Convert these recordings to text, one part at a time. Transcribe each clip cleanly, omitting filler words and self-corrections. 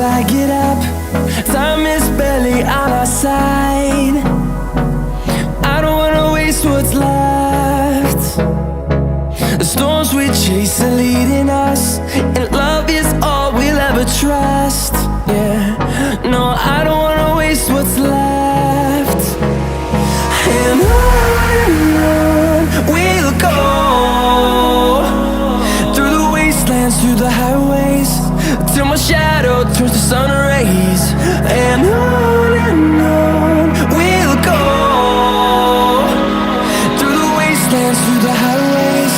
I get up. Time is barely on our side. I don't wanna waste what's left. The storms we chase are leading us, and love is all we'll ever trust. Yeah, no, I don't wanna waste what's left. And on we'll go, through the wastelands, through the highways, till my shadow turns to sun rays. And on we'll go, through the wastelands, through the highways,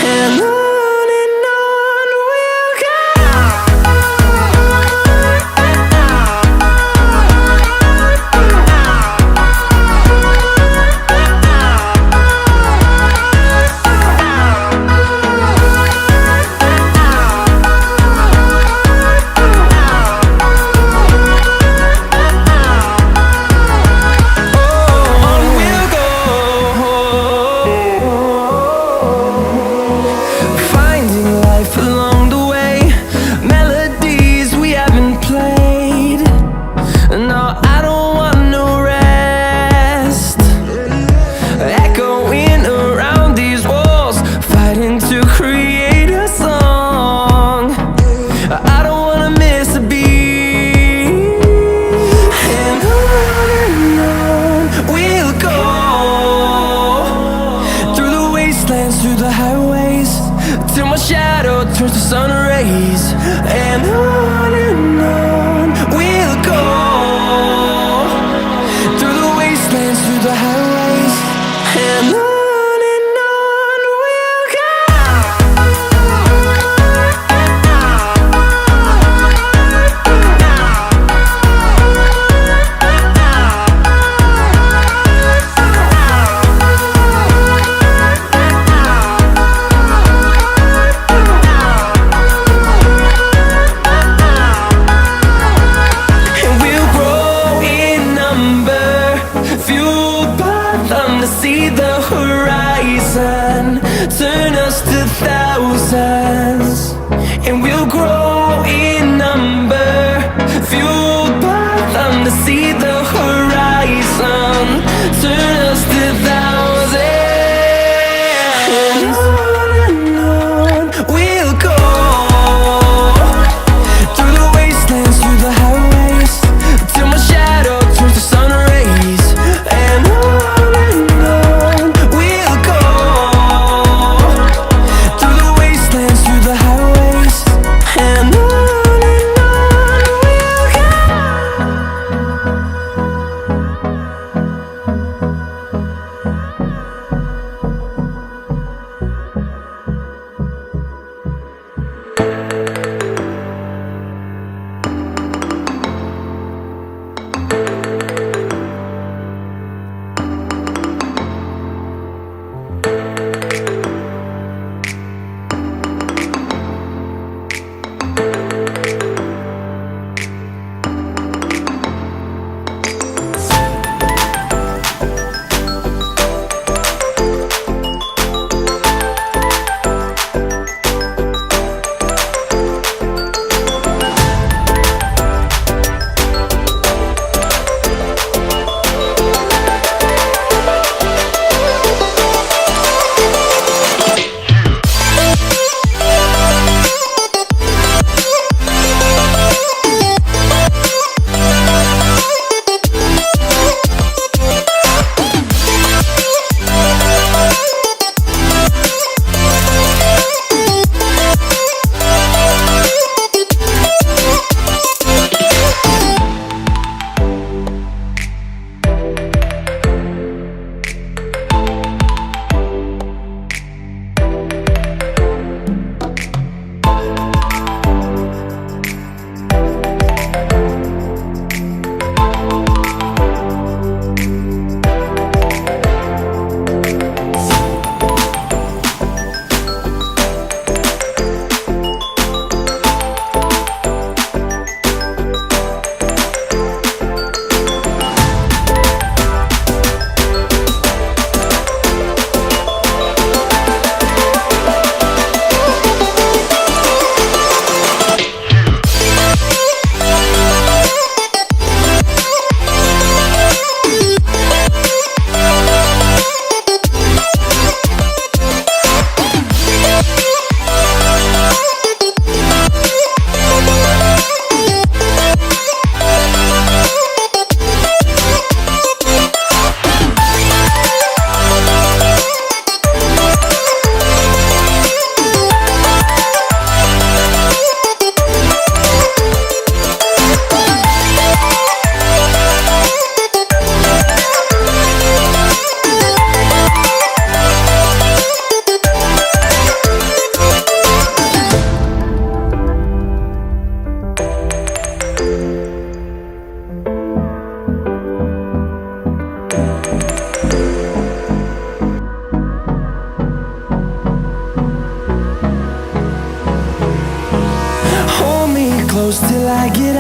and on. Through the highways, till my shadow turns to sun rays. And on we'll go, through the wastelands, through the highways, and on.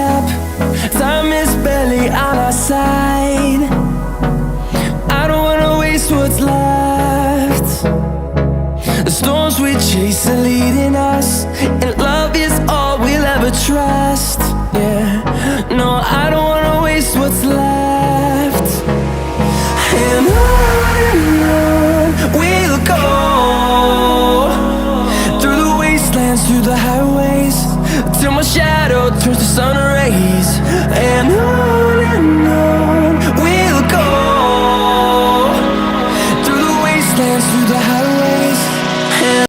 step. Time is barely on our side. I don't wanna waste what's left. The storms we chase are leading us, and love is all we'll ever trust. Yeah, no, I don't wanna waste what's left. And on we'll go, through the wastelands, through the highways, till my shadow turns to sun rays. And on